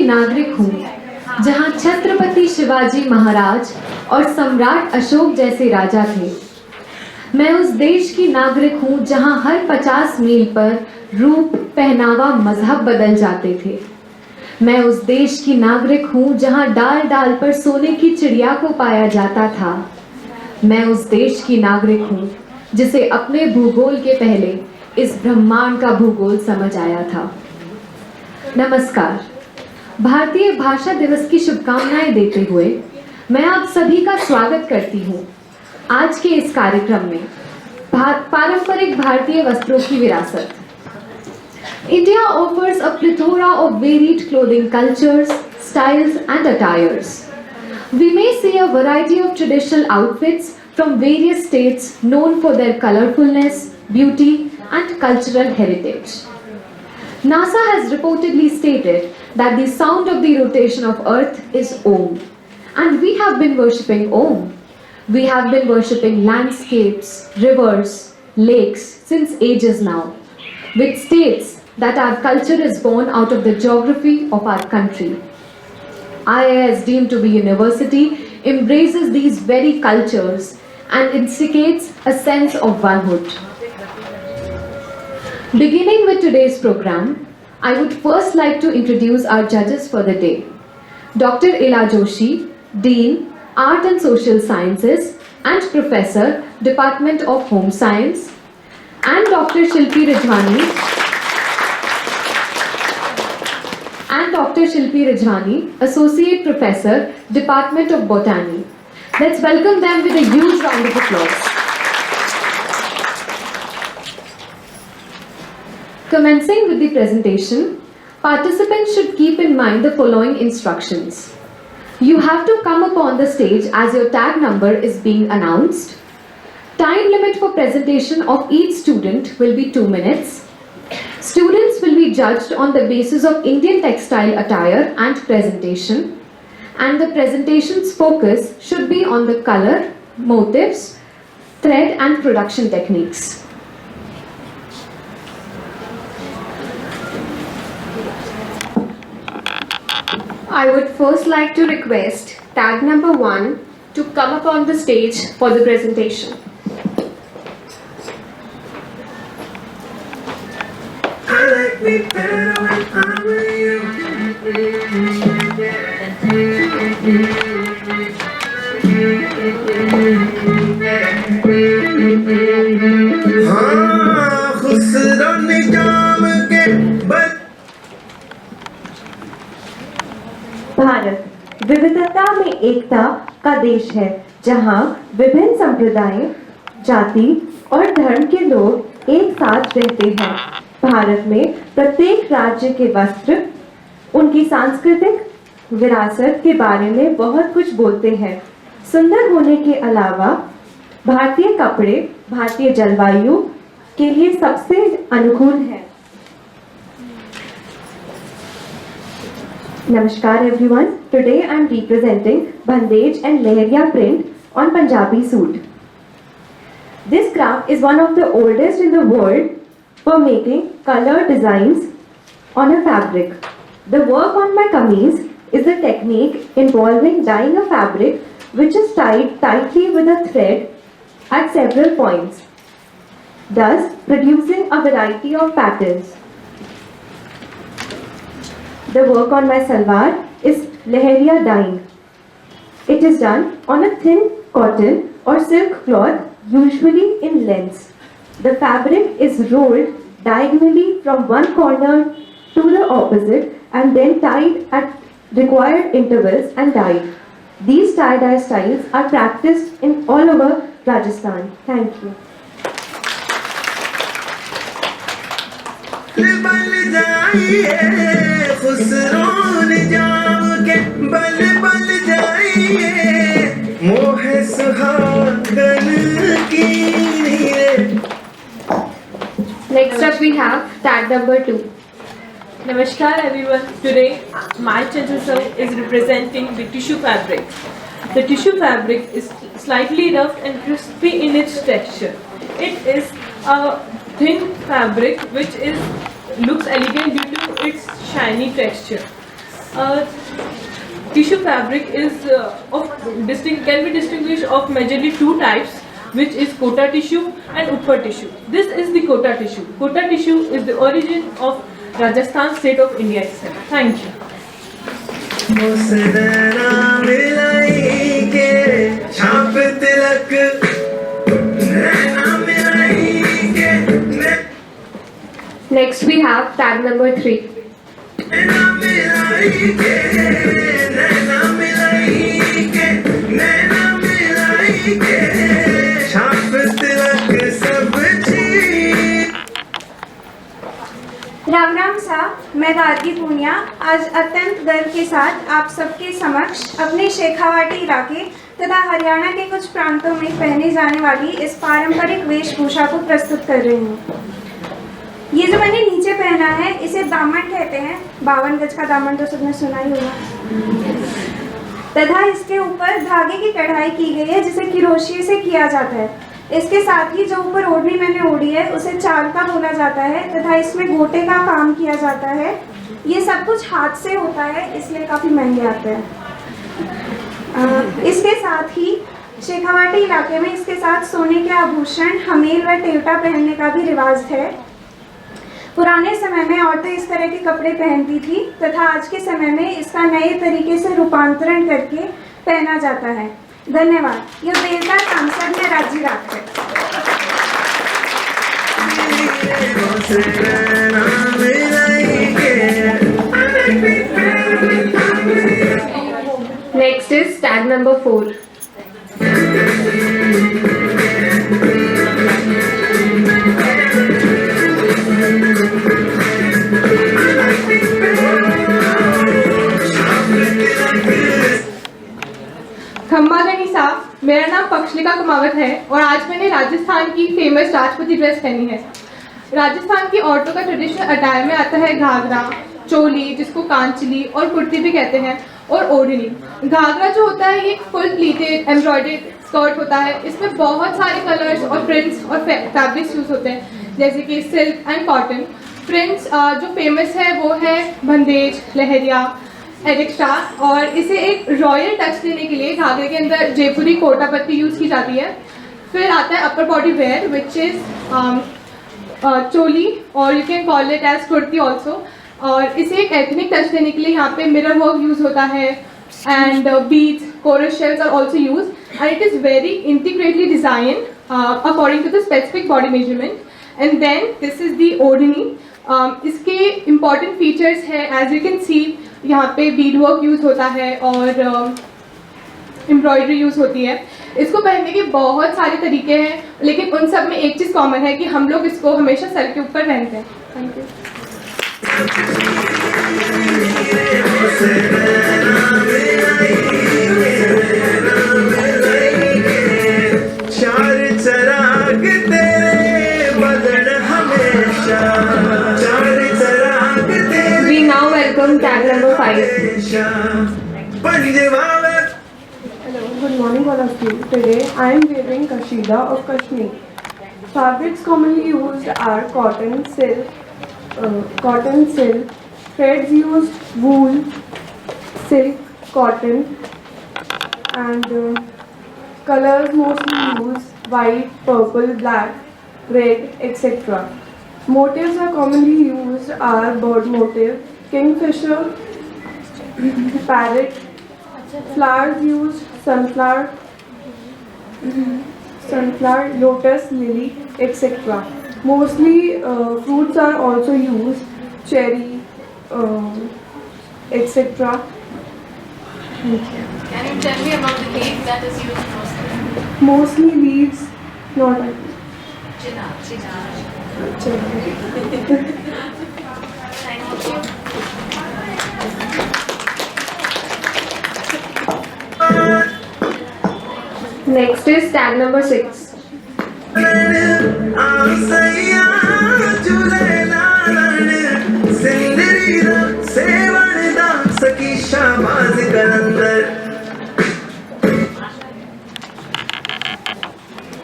नागरिक हूँ जहाँ छत्रपति शिवाजी महाराज और सम्राट अशोक जैसे राजा थे। मैं उस देश की नागरिक हूँ जहाँ हर 50 मील पर रूप, पहनावा, मजहब बदल जाते थे। मैं उस देश की नागरिक हूँ जहाँ डाल डाल पर सोने की चिड़िया को पाया जाता था। मैं उस देश की नागरिक हूँ जिसे अपने भूगोल के पहले इस ब्रह्मांड का भूगोल समझ आया था। नमस्कार। भारतीय भाषा दिवस की शुभकामनाएं देते हुए मैं आप सभी का स्वागत करती हूँ आज के इस कार्यक्रम में पारंपरिक भारतीय वस्त्रों की विरासत। India offers a plethora of varied clothing cultures, styles and attires. We may see a variety of traditional outfits from various states known for their colorfulness, beauty and cultural heritage. NASA has reportedly stated that the sound of the rotation of Earth is Om, and we have been worshipping Om. We have been worshipping landscapes, rivers, lakes since ages now, which states that our culture is born out of the geography of our country. IIS, deemed to be university, embraces these very cultures and instigates a sense of onehood. Beginning with today's program, I would first like to introduce our judges for the day. Dr. Ila Joshi, Dean, Art and Social Sciences and Professor, Department of Home Science, and Dr. Shilpi Rajwani, Associate Professor, Department of Botany. Let's welcome them with a huge round of applause. Commencing with the presentation, participants should keep in mind the following instructions. You have to come up on the stage as your tag number is being announced. Time limit for presentation of each student will be 2 minutes. Students will be judged on the basis of Indian textile attire and presentation, and the presentation's focus should be on the color, motifs, thread and production techniques. I would first like to request tag number 1 to come up on the stage for the presentation. Bharat विविधता में एकता का देश है, जहां विभिन्न संप्रदाय, जाति और धर्म के लोग एक साथ रहते हैं। भारत में प्रत्येक राज्य के वस्त्र उनकी सांस्कृतिक विरासत के बारे में बहुत कुछ बोलते हैं। सुंदर होने के अलावा भारतीय कपड़े भारतीय जलवायु के लिए सबसे अनुकूल हैं। Namaskar everyone. Today I am representing bandage and lehriya print on Punjabi suit. This craft is one of the oldest in the world for making color designs on a fabric. The work on my kameez is a technique involving dyeing a fabric which is tied tightly with a thread at several points, thus producing a variety of patterns. The work on my salwar is lehriya dyeing. It is done on a thin cotton or silk cloth, usually in lengths. The fabric is rolled diagonally from one corner to the opposite and then tied at required intervals and dyed. These tie-dye styles are practiced in all over Rajasthan. Thank you. Next up we have tag number 2. Namaskar everyone. Today my channel is representing the tissue fabric. The tissue fabric is slightly rough and crispy in its texture. It is a thin fabric which looks elegant due to its shiny texture. Tissue fabric is can be distinguished of majorly two types, which is kota tissue and upper tissue. This is the kota tissue. Kota tissue is the origin of Rajasthan state of India itself. Thank you. Next we have tag number 3. Ram Ram साहब, मैं गार्गी पूनिया आज अत्यंत गर्व के साथ आप सबके समक्ष अपने शेखावाटी इलाके तथा हरियाणा के कुछ प्रांतों में पहने जाने वाली इस पारंपरिक वेशभूषा को प्रस्तुत कर रही हूँ। ये जो मैंने नीचे पहना है इसे दामन कहते हैं। 52 गज का दामन तो सबने सुना ही होगा। तथा इसके ऊपर धागे की कढ़ाई की गई है जिसे किरोशिए से किया जाता है। इसके साथ ही जो ऊपर ओढ़नी मैंने ओढ़ी है उसे चालका बोला जाता है तथा इसमें गोटे का काम किया जाता है। ये सब कुछ हाथ से होता है इसलिए काफ़ी महंगे आते हैं। इसके साथ ही शेखावाटी इलाके में इसके साथ सोने के आभूषण, हमेल व टेवटा पहनने का भी रिवाज है। पुराने समय में औरतें इस तरह के कपड़े पहनती थी तथा आज के समय में इसका नए तरीके से रूपांतरण करके पहना जाता है। धन्यवाद। यह बेलदार सांसद में राज्य रात है। Next is tag number 4. खम्मा गनी साहब, मेरा नाम पक्षलिका कुमावत है और आज मैंने राजस्थान की फेमस राजपूती ड्रेस पहनी है। राजस्थान की औरतों का ट्रेडिशनल अटायर में आता है घाघरा, चोली जिसको कांचली और कुर्ती भी कहते हैं, और ओढ़नी। घाघरा जो होता है ये एक फुल प्लीटेड एम्ब्रॉयडर्ड स्कर्ट होता है। इसमें बहुत सारे कलर्स और प्रिंट्स और फैब्रिक्स यूज होते हैं जैसे कि सिल्क एंड कॉटन। प्रिंट्स जो फेमस है वो है बंदेज, लहरिया, एरिक्शा, और इसे एक रॉयल टच देने के लिए घाघरे के अंदर जयपुरी कोटा पत्ती यूज़ की जाती है। फिर आता है upper body wear which is choli और you can call it as kurti also, और इसे एक एथनिक टच देने के लिए यहाँ पे मिरर वर्क यूज़ होता है and beads, cowries shells are also use and it is very intricately design according to the specific body measurement. And then this is the odhni. इसके इम्पॉर्टेंट फीचर्स है as you can see, यहाँ पे Beed work use होता है और embroidery use होती है। इसको पहनने के बहुत सारे तरीके हैं लेकिन उन सब में एक चीज़ कॉमन है कि हम लोग इसको हमेशा सर के ऊपर पहनते हैं। Thank you. We now welcome tag number 5. Hello, good morning all of you. Today I am wearing Kashida of Kashmir. Fabrics commonly used are cotton, silk, threads used wool, silk, cotton, and colors mostly used white, purple, black, red, etc. Motifs are commonly used are bird motif, kingfisher, parrot, flowers used sunflower, lotus, lily, etc. Mostly fruits are also used, cherry, etc. Can you tell me about the leaf that is used mostly? Mostly leaves, not Chinar. cherry. Thank you. Next is tag number 6.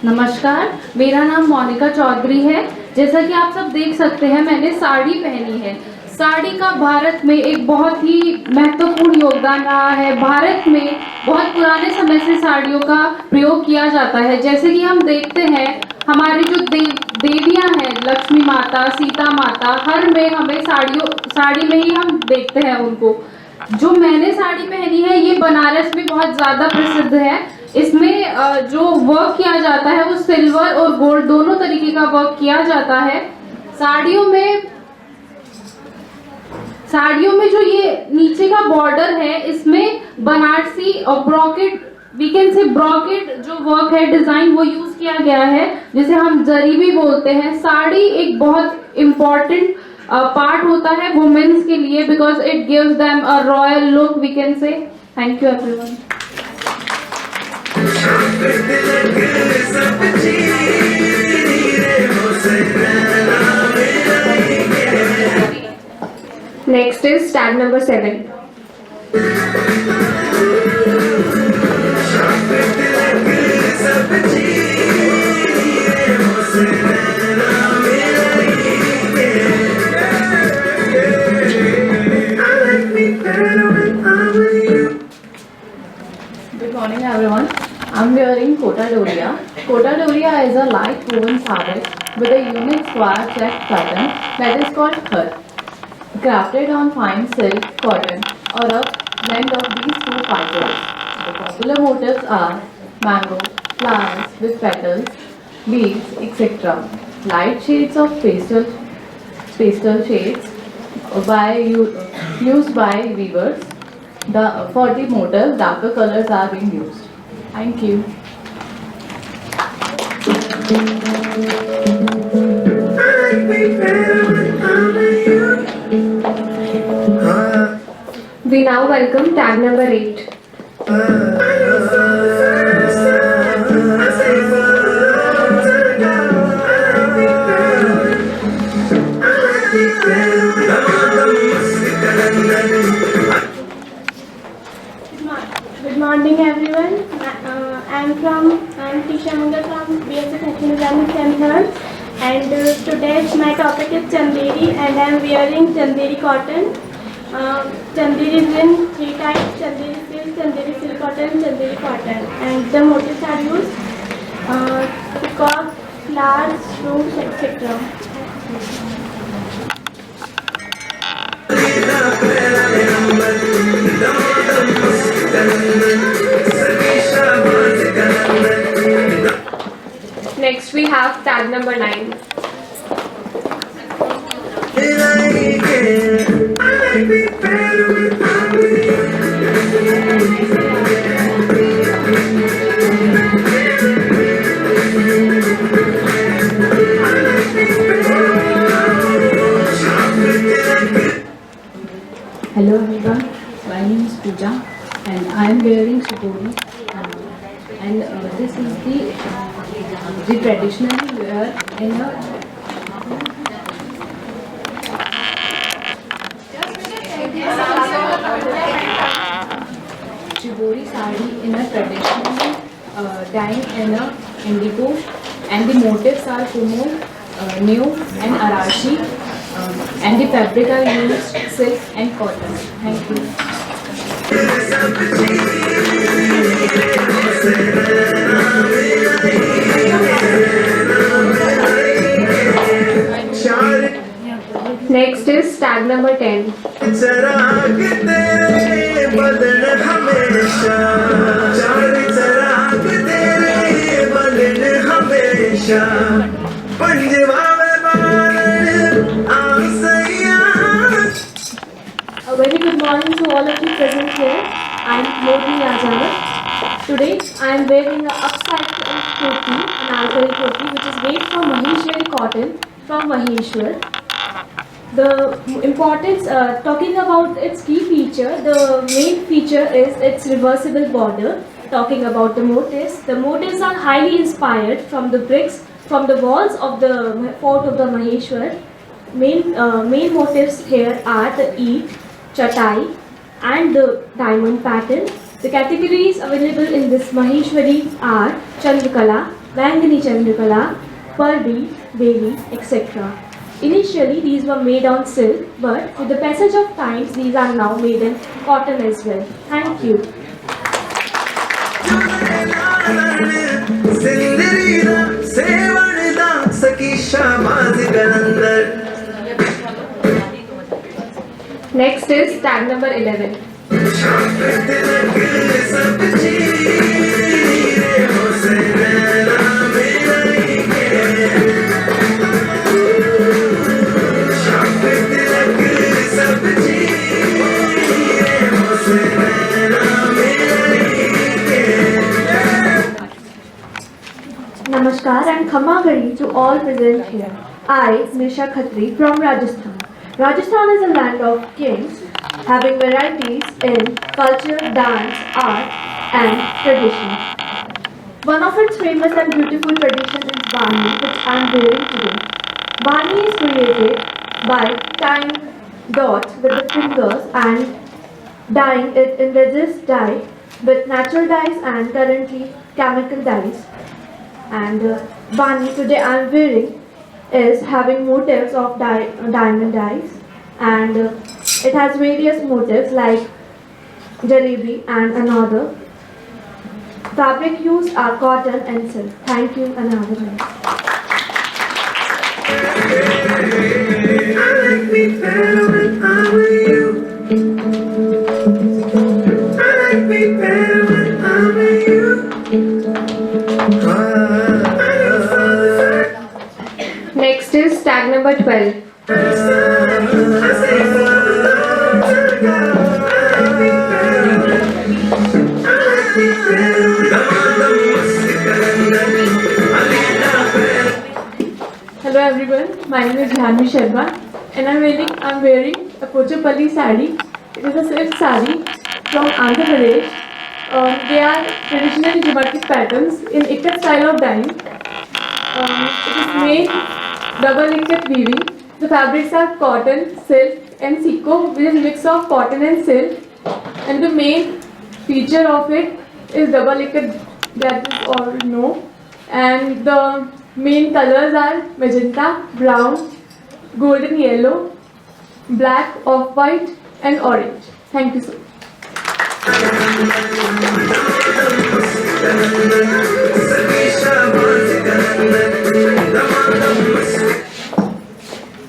नमस्कार, मेरा नाम मोनिका चौधरी है। जैसा कि आप सब देख सकते हैं मैंने साड़ी पहनी है। साड़ी का भारत में एक बहुत ही महत्वपूर्ण योगदान रहा है। भारत में बहुत पुराने समय से साड़ियों का प्रयोग किया जाता है। जैसे कि हम देखते हैं हमारी जो देवियां हैं, लक्ष्मी माता, सीता माता, हर में हमें साड़ी में ही हम देखते हैं उनको। जो मैंने साड़ी पहनी है ये बनारस में बहुत ज़्यादा प्रसिद्ध है। इसमें जो वर्क किया जाता है वो सिल्वर और गोल्ड दोनों तरीके का वर्क किया जाता है। साड़ियों में जो ये नीचे का बॉर्डर है इसमें बनारसी और ब्रॉकेट जो वर्क है, डिजाइन, वो यूज किया गया है, जिसे हम जरी भी बोलते हैं। साड़ी एक बहुत इम्पोर्टेंट पार्ट होता है वुमेन्स के लिए, because it gives them a royal look, we can say. Thank you everyone. Next is tag number 7. Good morning everyone. I'm wearing Kota Doria. Kota Doria is a light woven fabric with a unique square check pattern that is called khar, crafted on fine silk, cotton or a blend of these two fibers. The popular motifs are mango, flowers with petals, leaves, etc. Light shades of pastel shades used by weavers. For the motif, darker colors are being used. Thank you. We now welcome tag number 8. Good morning everyone. I'm Tisha Mungal from BSc Fashion Design Center, and today my topic is Chanderi, and I'm wearing Chanderi cotton. Chanderi is in 3 types: Chanderi silk cotton, Chanderi cotton, and the motifs are used peacock, flowers, fruits, etc. Next we have tag number 9. Hello everyone, my name is Pooja and I am wearing shikori, and this is the traditional wear in a shikori sari in a traditional dyeing in a indigo, and the motifs are kumo, new and arashi, and the fabric are used silk and cotton. Thank you. Next is tag number 10. A very good morning to all of you present here. I am Modi Rajawat. Today I am wearing a upcycled kurti, an alkali kurti, which is made from Maheshwari cotton from Maheshwar. The importance, talking about its key feature, the main feature is its reversible border. Talking about the motifs are highly inspired from the bricks from the walls of the fort of the Maheshwar. Main motifs here are the eat, chatai and the diamond pattern. The categories available in this Maheshwari are Chandrakala, Bangani Chandrakala, Parbi, Devi, etc. Initially, these were made on silk, but with the passage of time, these are now made in cotton as well. Thank you. Next is tag number 11. Namaskar and Khama Gadi to all present here. I, Nisha Khatri from Rajasthan. Rajasthan is a land of kings, having varieties in culture, dance, art and tradition. One of its famous and beautiful tradition is Bani, which I am wearing today. Bani is created by tying dots with the fingers and dyeing it in resist dye with natural dyes and currently chemical dyes. And Bani today I am wearing is having motifs of diamond dyes, and it has various motifs like jalebi and another. Fabric used are cotton and silk. Thank you and have a nice day. I like me better when I'm with you. I like me better when I'm with you. Next is tag number 12. Hello everyone, my name is Jhanvi Sharma and I'm wearing a Pochapalli sari. It is a silk sari from Andhra Pradesh. They are traditional geometric patterns in ikat style of dyeing. It is made double ikat weaving. The fabrics are cotton, silk and siko, which is mix of cotton and silk. And the main feature of it is double ikat, that is all you know. And the main colors are magenta, brown, golden yellow, black, off-white and orange. Thank you so much.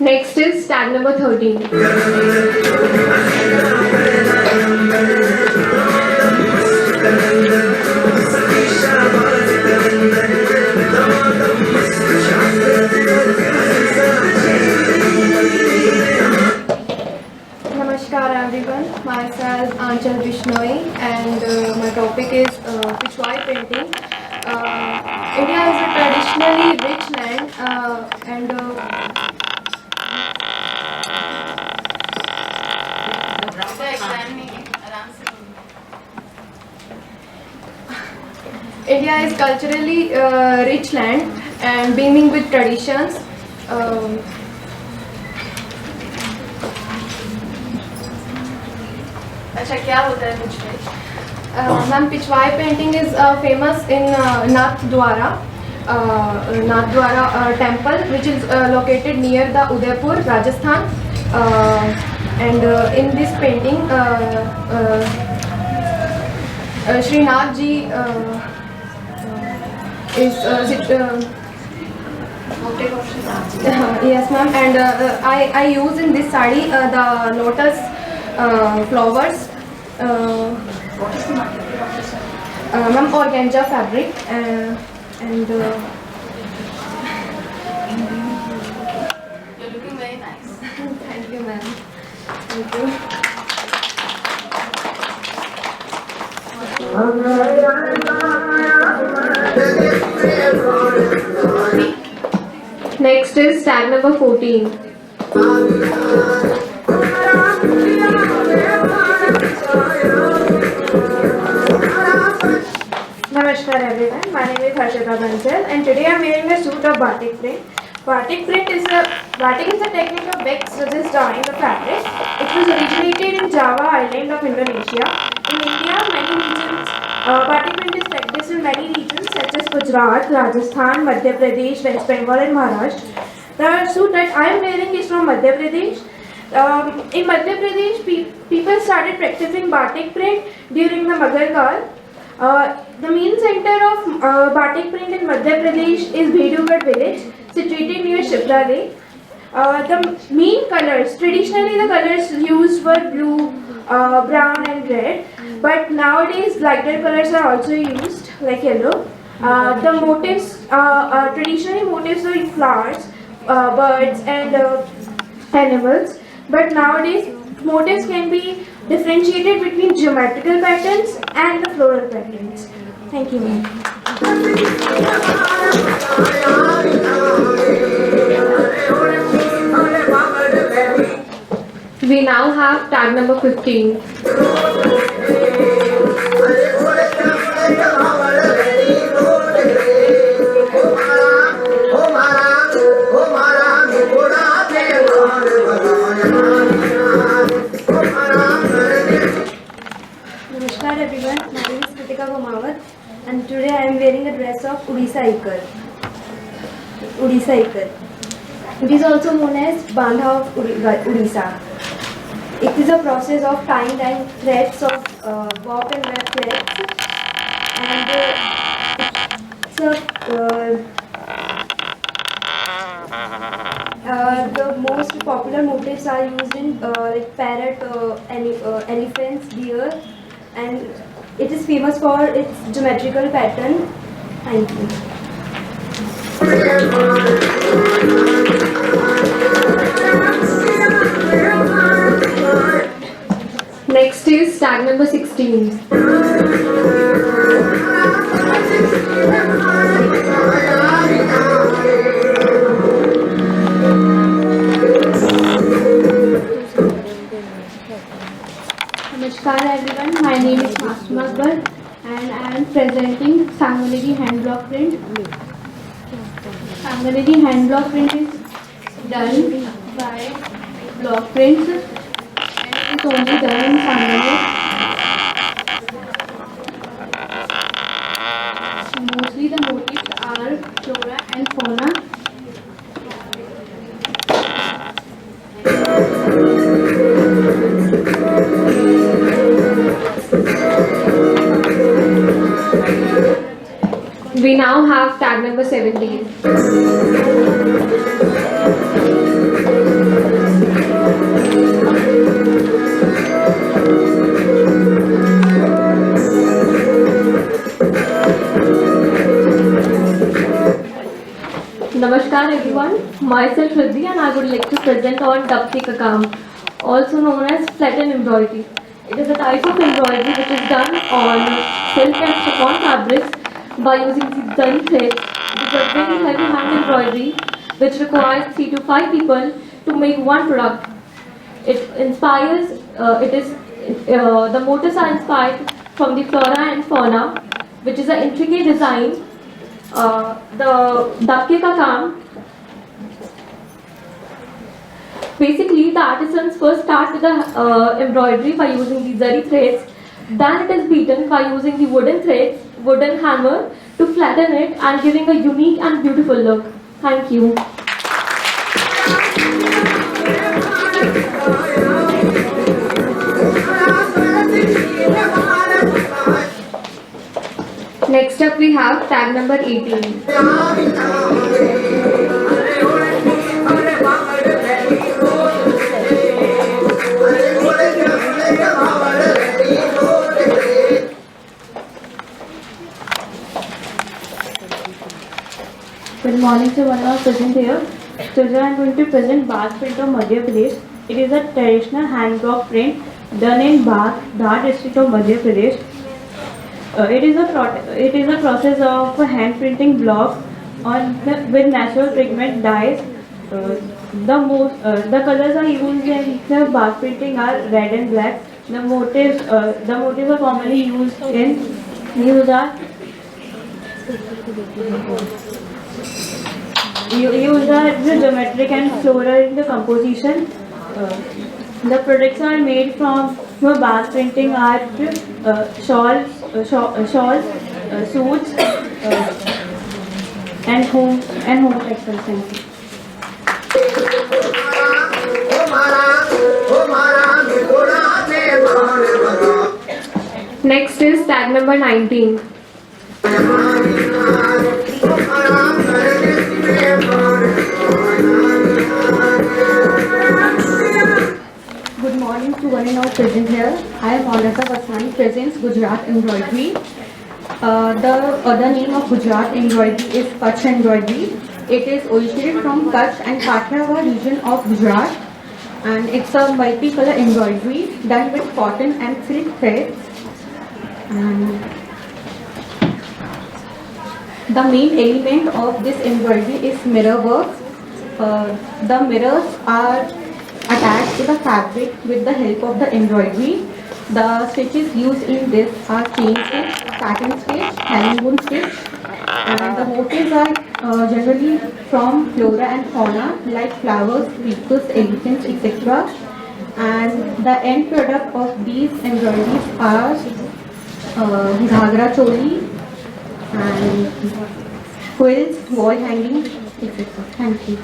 Next is tag number 13. Namaskar everyone, myself Anchal Bishnoi and my topic is Pichwai painting. India is a traditionally rich land and India is culturally rich land and beaming with traditions. अच्छा क्या होता है Pichwai? Ma'am Pichwai painting is famous in Nathdwara temple which is located near the Udaipur Rajasthan and in this painting Shrinath ji is yes ma'am, and I use in this sari the lotus flowers, ma'am, organza fabric and You're looking very nice. thank you ma'am, thank you. Next is tag number 14. Namaskar everyone, my name is Harshita Bansal and today I am wearing a suit of batik print. Batik is a technique of wax resist dyeing the fabric. It was originated in Java island of Indonesia. In India, many regions, batik print is practiced in many regions such as Gujarat, Rajasthan, Madhya Pradesh, West Bengal and Maharashtra. The suit that I am wearing is from Madhya Pradesh. In Madhya Pradesh, people started practicing batik print during the Mughal Kal. The main center of batik print in Madhya Pradesh is Bhedugarh village, situated near Shipra Lake. The main colors, traditionally the colors used were blue, brown and red, but nowadays lighter colors are also used, like yellow. The motifs, traditionally motifs were flowers, birds and animals, but nowadays motifs can be differentiated between geometrical patterns and the floral patterns. Thank you, ma'am. We now have tag number 15. Namaskar everyone, my name is Kritika Gomawat and today I am wearing a dress of Odisha Ikar. It is also known as Bandha of Odisha. It is a process of tying threads of warp and web threads, and the most popular motifs are used in like parrot, elephants, deer, and it is famous for its geometrical pattern. Thank you. Next is tag number 16. Namaskar everyone, my name is Masum Akbar and I am presenting Sanganeri hand block print. Sanganeri hand block print is done by block prints and it is only done in Sanganeri. Mostly the motifs are flora and fauna. We now have tag number 17. Namaskar everyone, myself Riddhi and I would like to present on Dabke ka kaam, also known as flatten embroidery. It is a type of embroidery which is done on silk and chiffon fabrics by using the zari threads. It is a very heavy hand embroidery which requires 3 to 5 people to make one product. It inspires, the motifs are inspired from the flora and fauna, which is an intricate design. The Dabke ka kaam, basically the artisans first start with the embroidery by using the zari threads, then it is beaten by using the wooden hammer to flatten it and giving a unique and beautiful look. Thank you. Next up we have tag number 18. Good morning to one of our present here. Today I am going to present Bath print of Madhya Pradesh. It is a traditional hand block print done in Bath, Dhar district of Madhya Pradesh. It is a process of hand printing blocks with natural pigment dyes. The colors are used in the Bath printing are red and black. The motifs are commonly used are the geometric and floral in the composition. The products are made from Bath printing art, shawls, suits, and home textiles. Next is tag number 19. Good morning to one and all present here. I am Aurata Vasani, presents Gujarat Embroidery. The other name of Gujarat Embroidery is Kutch Embroidery. It is originated from Kutch and Kathiawar region of Gujarat, and it's a multicolor embroidery done with cotton and silk threads. And the main element of this embroidery is mirror work. The mirrors are attached to the fabric with the help of the embroidery. The stitches used in this are chain stitch, satin stitch, herringbone stitch, and the motifs are generally from flora and fauna like flowers, peacocks, elephants, etc. And the end product of these embroideries are ghagra choli and quilts, wall hanging, etc. Thank you.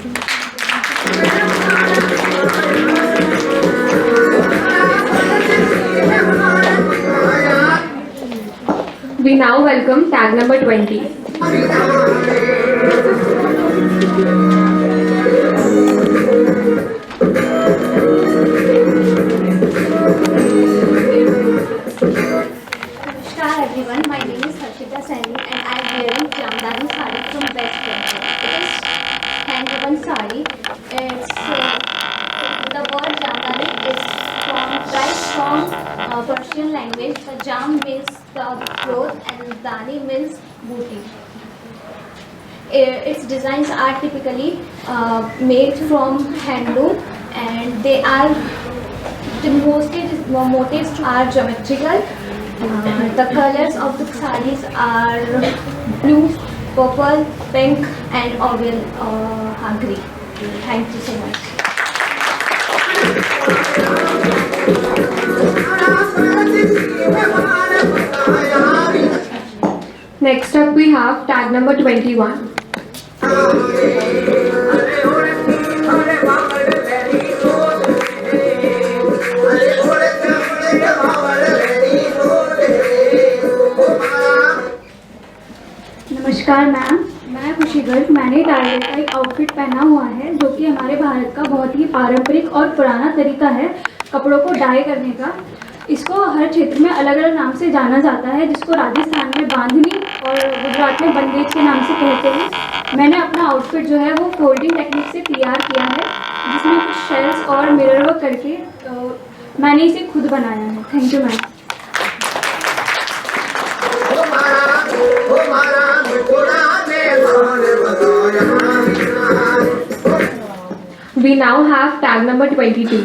We now welcome tag number 20. Namaskar everyone, my name is Harshita Saini and I am wearing Jamdani sari from West Bengal. It is hand-woven sari. It's the word Jamdani is from Persian language. The Jam means the cloth and Dani means booty. Its designs are typically made from handloom, and they are the motifs are geometrical. The colors of the sarees are blue, purple, pink, and green. Thank you so much. Next up we have tag number 21. नमस्कार ma'am, मैं खुशी गर्ग। मैंने tiger का एक outfit पहना हुआ है जो कि हमारे भारत का बहुत ही पारंपरिक और पुराना तरीका है कपड़ों को डाई करने का। इसको हर क्षेत्र में अलग अलग नाम से जाना जाता है, जिसको राजस्थान में बांधनी और गुजरात में बंदेज के नाम से कहते हैं। मैंने अपना आउटफिट जो है वो फोल्डिंग टेक्निक से तैयार किया है, जिसमें कुछ शेल्स और मिरर वर्क करके मैंने इसे खुद बनाया है। Thank you ma'am. We now have tag number 22.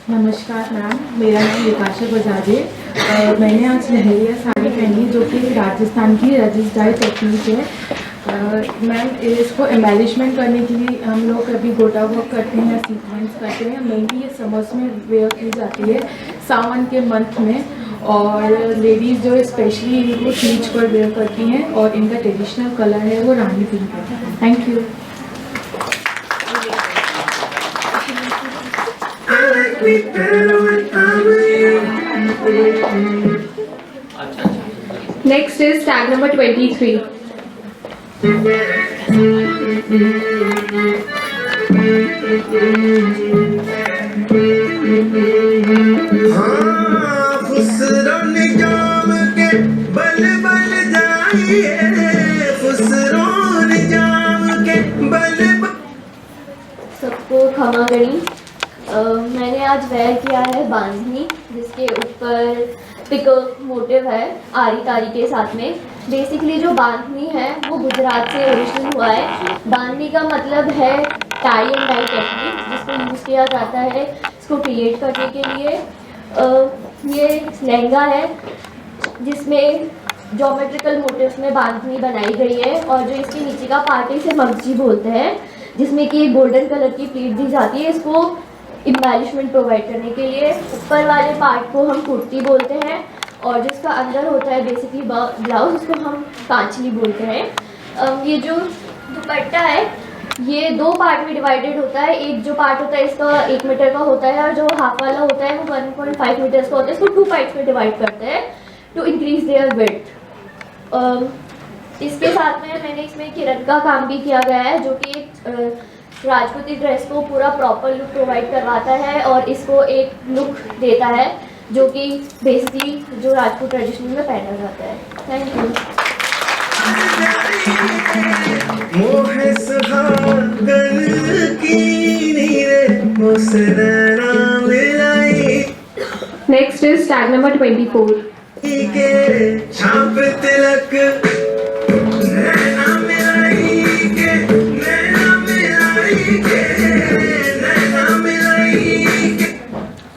नमस्कार मैम, मेरा नाम विकाशा बजाज है। मैंने आज लहरिया साड़ी पहनी जो कि राजस्थान की रजिस्ट्राई टेक्निक है। मैम इसको एम्बेलिशमेंट करने के लिए हम लोग कभी गोटा वर्क करते हैं या सीक्वेंस करते हैं। मेनली ये समर्स में वेयर की जाती है, सावन के मंथ में, और लेडीज़ जो स्पेशली इनको तीज पर वेयर करती हैं और इनका ट्रेडिशनल कलर है वो रानी पिंक है। Thank you. Next is tag number 23. फुसरो निजाम के बल बल जाइए, फुसरो निजाम के बल सबको खमा गणी। मैंने आज वेयर किया है बांधनी, जिसके ऊपर पिकॉक मोटिव है आरी तारी के साथ में। बेसिकली जो बांधनी है वो गुजरात से ओरिजिनल हुआ है। बांधनी का मतलब है टाई एंड डाई टेक्निक, जिसको यूज़ किया जाता है इसको क्रिएट करने के लिए। ये लहंगा है जिसमें ज्योमेट्रिकल मोटिव्स में बांधनी बनाई गई है, और जो इसके नीचे का पार्ट है इसे मगजी बोलते हैं, जिसमें कि गोल्डन कलर की प्लीट दी जाती है इसको एम्बेलिशमेंट प्रोवाइड करने के लिए। ऊपर वाले पार्ट को हम कुर्ती बोलते हैं, और जिसका अंदर होता है बेसिकली ब्लाउज, उसको हम कांचली बोलते हैं। ये जो दुपट्टा है ये 2 पार्ट में डिवाइडेड होता है। एक जो पार्ट होता है इसका 1 मीटर का होता है और जो हाफ वाला होता है वो 1.5 मीटर्स का होता है। इसको 2 पार्ट्स में डिवाइड करते हैं टू इंक्रीज देयर विड्थ। इसके साथ में मैंने इसमें किरण का काम भी किया गया है जो कि राजपूती ड्रेस को पूरा प्रॉपर लुक प्रोवाइड करवाता है और इसको एक लुक देता है जो कि बेसिकली जो राजपूत ट्रेडिशन में पहना जाता है। Thank you. Next is tag number 24.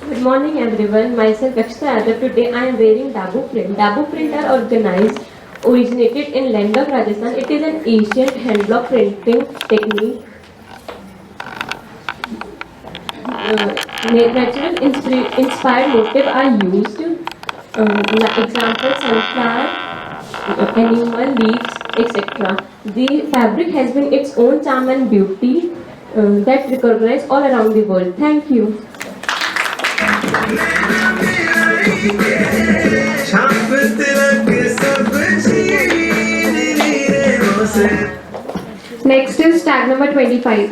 Good morning everyone, myself Akshita Yadav. Today I am wearing Dabu print. Dabu print are organized, originated in land of Rajasthan. It is an ancient hand block printing technique. Natural inspired motifs are used. Example sunflower, animal leaves, etc. The fabric has been its own charm and beauty that recognized all around the world. Thank you. Next is tag number 25.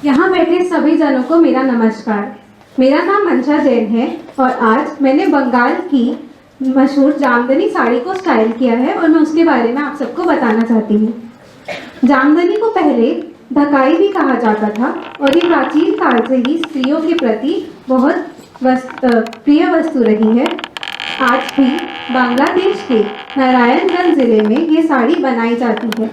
यहाँ बैठे सभी जनों को मेरा नमस्कार। मेरा नाम मंशा जैन है और आज मैंने बंगाल की मशहूर जामदनी साड़ी को स्टाइल किया है और मैं उसके बारे में आप सबको बताना चाहती हूँ। जामदनी को पहले ढकाई भी कहा जाता था और ये प्राचीन काल से ही स्त्रियों के प्रति बहुत प्रिय वस्तु रही है। आज भी बांग्लादेश के नारायणगंज जिले में ये साड़ी बनाई जाती है।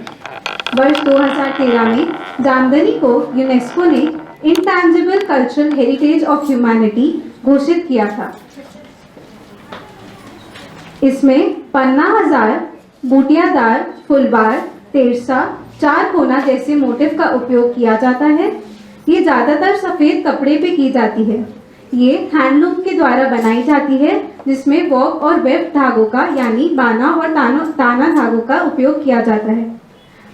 वर्ष 2013 में जामदनी को यूनेस्को ने intangible cultural heritage of humanity घोषित किया था। इसमें पन्ना हजार, बूटियादार, फुलबार, तेरसा, 4 कोना जैसे मोटिव का उपयोग किया जाता है। ये ज़्यादातर सफ़ेद कपड़े पे की जाती है। ये हैंडलूम के द्वारा बनाई जाती है जिसमें वॉक और वेब धागों का यानी बाना और ताना धागों का उपयोग किया जाता है।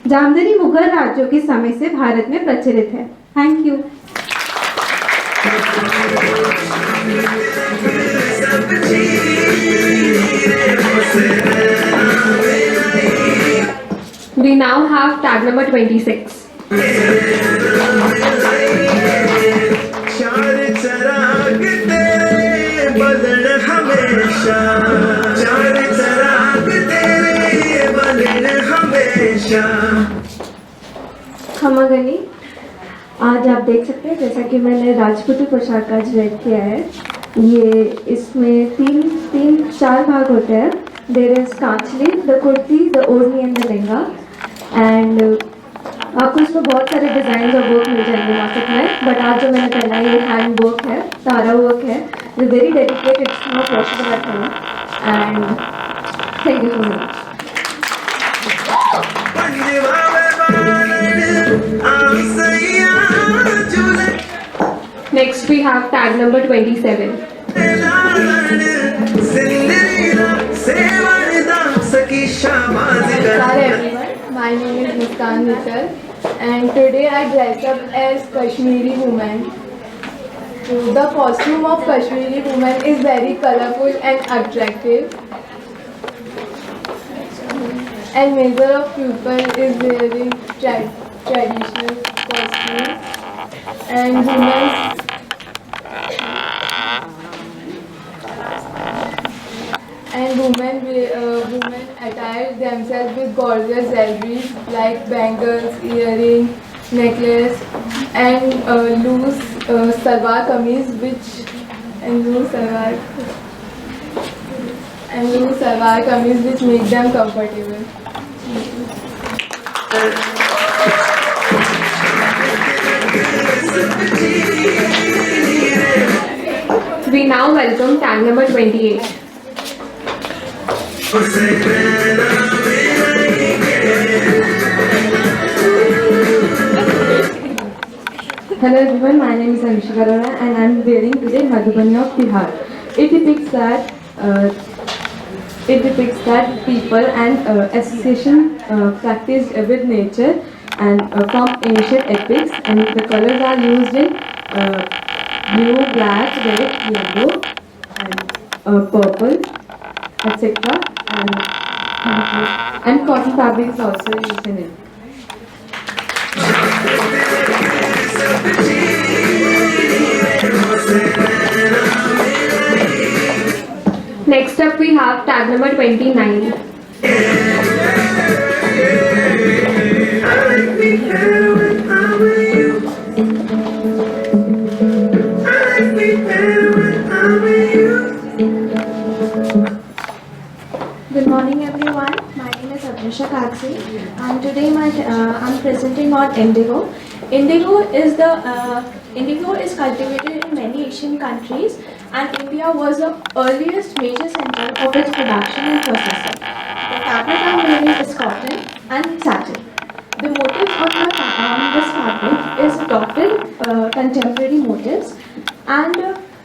जामदनी मुगल राज्यों के समय से भारत में प्रचलित है। Thank you. We now have tag number 26. खमागनी, आज आप देख सकते हैं जैसा कि मैंने राजपूती पोशाक का वेयर किया है। ये इसमें तीन चार भाग होते हैं। There is kanchli, the kurti, the odhni and the lehenga. And आपको इसमें बहुत सारे डिज़ाइन और वर्क मिल जाएंगे मार्केट में, बट आज जो मैंने पहना है ये हैंड वर्क है, तारा वर्क है। We very dedicated, it's not possible at home. And thank you so much. Next we have tag number 27. Hello everyone, my name is Muskan Mittal and today I dressed up as Kashmiri woman. The costume of Kashmiri woman is very colorful and attractive. And major of people is wearing traditional costumes and women attire themselves with gorgeous jewelry like bangles, earrings, necklace, and loose salwar kameez which make them comfortable. We now welcome tag number 28. Hello everyone, my name is Anshika Arora and I am wearing today Madhubani of Bihar. It depicts that people and association practiced with nature and from ancient epics, and the colors are used in blue, black, red, yellow and purple, etc. And cotton fabric is also used in it. Next up we have tag number 29. Good morning everyone, my name is Abhisha Kakse and today I'm presenting on indigo. Indigo is cultivated in many Asian countries and India was the earliest major center of its production and processing. The fabric I'm wearing is cotton and satin. The motifs on this fabric is adopted contemporary motifs, and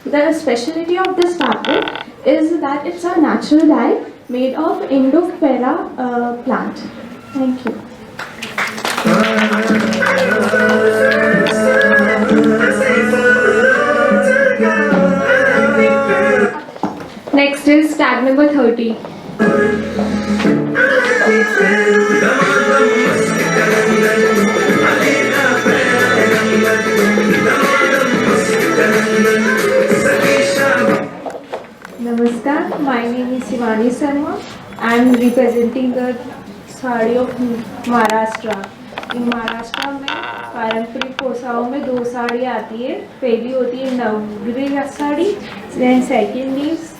the specialty of this fabric is that it's a natural dye made of Indophora plant. Thank you. Next is tag number 30. Namaskar, my name is Shivani Sharma. I am representing the sari of Maharashtra. In Maharashtra में पारंपरिक पोशाकों में दो साड़ी आती है. पहली होती है नवगिरी sari, then second is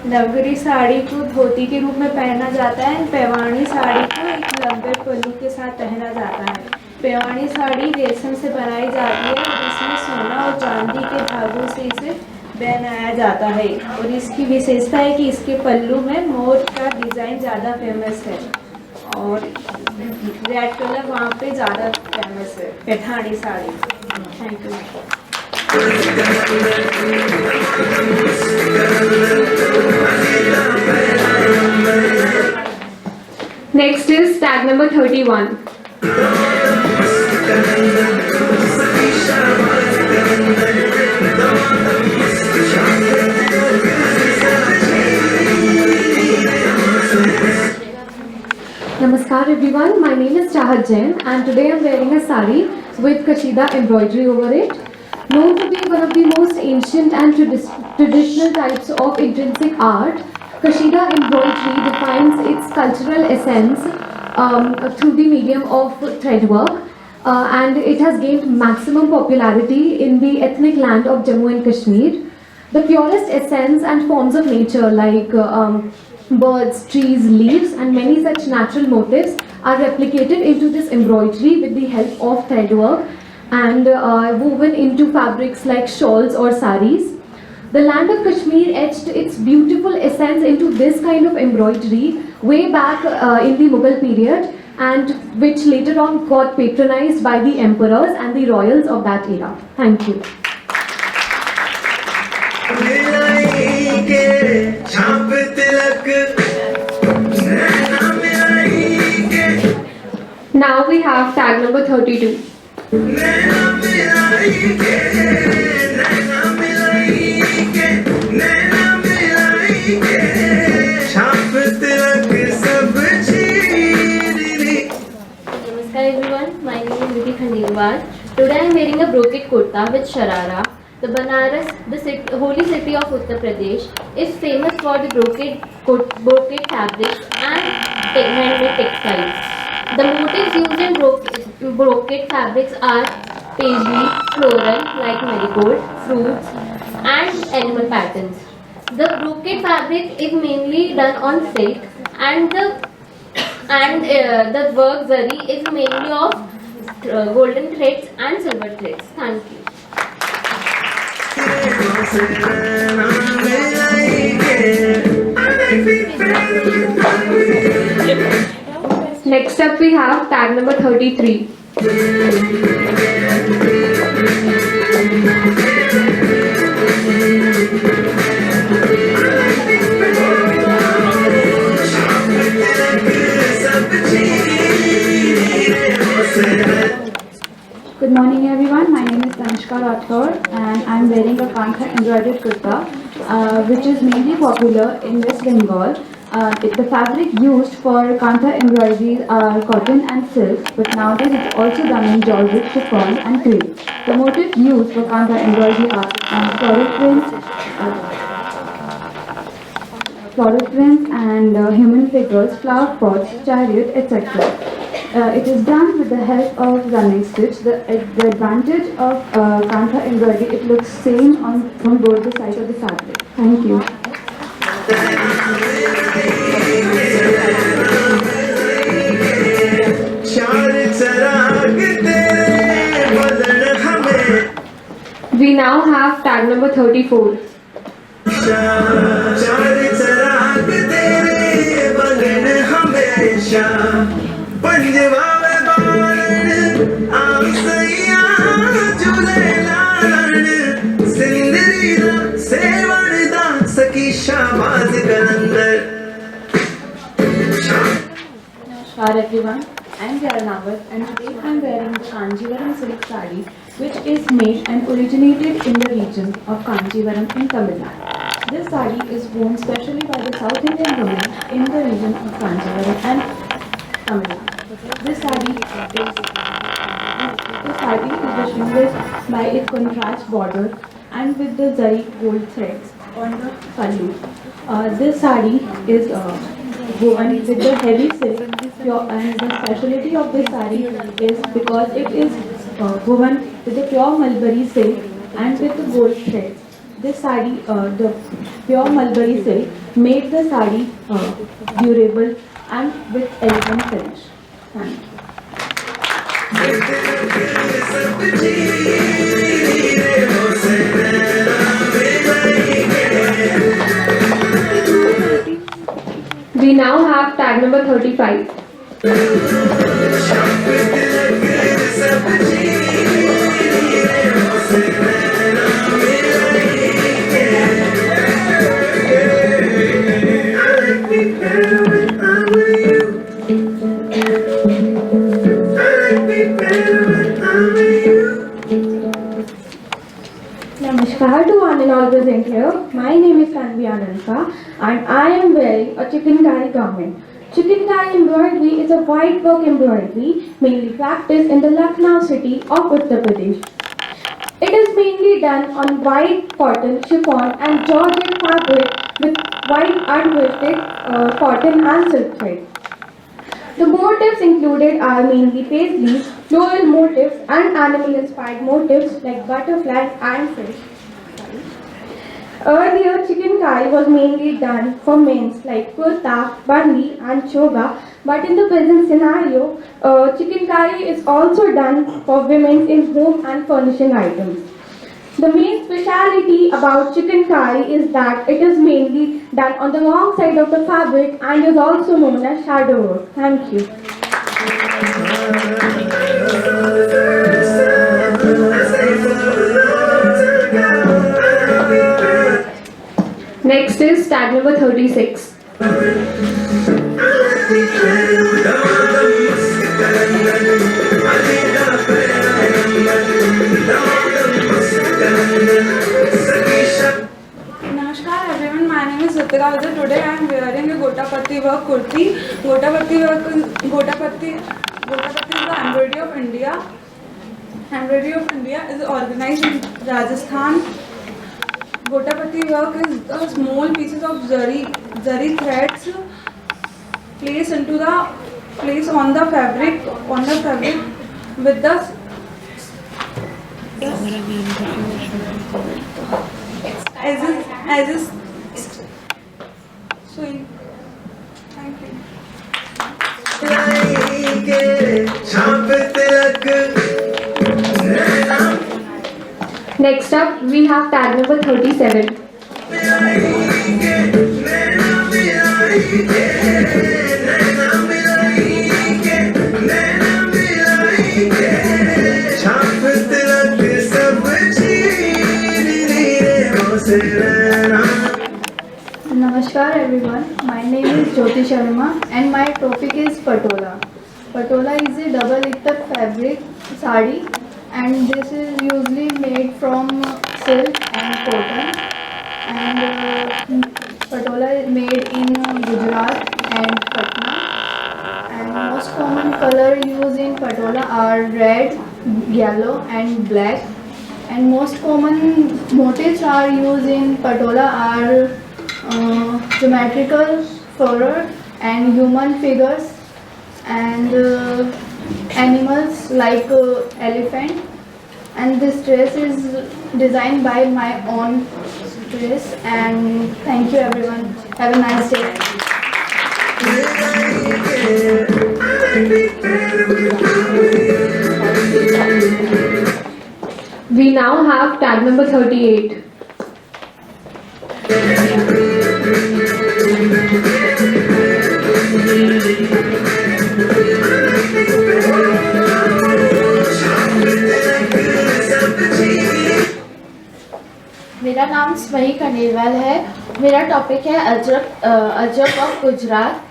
नवगिरी sari को धोती के रूप में पहना जाता है. पेवाणी साड़ी को एक लंबे पल्लू के साथ पहना जाता है. पेवाणी साड़ी रेशम से बनाई जाती है और इसमें सोना और चांदी के धागों से इसे बनाया जाता है. और इसकी विशेषता है कि इसके पल्लू में मोर का डिज़ाइन ज़्यादा फेमस है और रेड कलर वहाँ पे ज़्यादा फेमस है. Paithani sari. Thank you. Next is tag number 31. Namaskar everyone, my name is Chahat Jain and today I am wearing a sari with Kashida embroidery over it. Known to be one of the most ancient and traditional types of intrinsic art, Kashida embroidery defines its cultural essence through the medium of thread work, and it has gained maximum popularity in the ethnic land of Jammu and Kashmir. The purest essence and forms of nature like birds, trees, leaves and many such natural motifs are replicated into this embroidery with the help of thread work and woven into fabrics like shawls or saris. The land of Kashmir etched its beautiful essence into this kind of embroidery way back in the Mughal period, and which later on got patronized by the emperors and the royals of that era. Thank you. Now we have tag number 32. Namaskar everyone, my name is Vidhi Khandelwal. Today I am wearing a brocade kurta with sharara. The Banaras, the holy city of Uttar Pradesh, is famous for the brocade fabrics and handmade textiles. The motifs used in brocade fabrics are paisley, floral like marigold, fruits and animal patterns. The brocade fabric is mainly done on silk and the and the work zari is mainly of golden threads and silver threads. Thank you. Next up we have tag number 33. Good morning everyone, my name is Tanishka Rathore and I am wearing a Kantha embroidered kurta which is mainly popular in West Bengal. The fabric used for Kantha embroideries are cotton and silk, but nowadays it's also done in georgette, chiffon and crepe. The motifs used for Kantha embroidery are floral prints and human figures, flower pots, chariot, etc. It is done with the help of running stitch. The advantage of Kantha embroidery, it looks same from both the sides of the fabric. Thank you. We now have tag number 34. Namaskar everyone, I am Jaranawat and today I am wearing the Kanjivaram silk sari which is made and originated in the region of Kanjivaram in Tamil Nadu. This sari is worn specially by the South Indian women in the region of Kanjivaram and Tamil Nadu. This sari is distinguished by its contrast border and with the zari gold threads on the pallu. This sari is woven with the heavy silk, and the speciality of this sari is because it is woven with the pure mulberry silk and with the gold threads. This sari, the pure mulberry silk, made the sari durable and with elegant finish. Thank you. We now have tag number 35. Namaskar to one and all present here. My name is Tanvi Ananta and I am wearing a chikankai garment. Chikankai embroidery is a white work embroidery mainly practiced in the Lucknow city of Uttar Pradesh. It is mainly done on white cotton, chiffon and georgette fabric with white unwefted cotton and silk thread. The motifs included are mainly paisleys, floral motifs and animal-inspired motifs like butterflies and fish. Earlier, chikankai was mainly done for men's like kurta, bandi and choga, but in the present scenario, chikankai is also done for women in home and furnishing items. The main speciality about chikankai is that it is mainly done on the wrong side of the fabric and is also known as shadow work. Thank you. Next is tag number 36. Namaskar everyone, my name is Ritika Vijay. Today I am wearing a Gotapatti work kurti. Gotapatti is the embroidery of India. Embroidery of India is organized in Rajasthan. Gotapatti work is the small pieces of zari threads placed on the fabric with the as is sewing. Thank you. Next up, we have tag number 37. Namaskar everyone, my name is Jyoti Sharma and my topic is Patola. Patola is a double ikat fabric sari and this is usually made from silk and cotton, and Patola is made in Gujarat and Patna, and most common color used in Patola are red, yellow and black, and most common motifs are used in Patola are geometrical floral and human figures and animals like elephant, and this dress is designed by my own dress. And thank you everyone, have a nice day. We now have tag number 38. मेरा नाम स्मयी खंडेलवाल है। मेरा topic है Ajrak of Gujarat.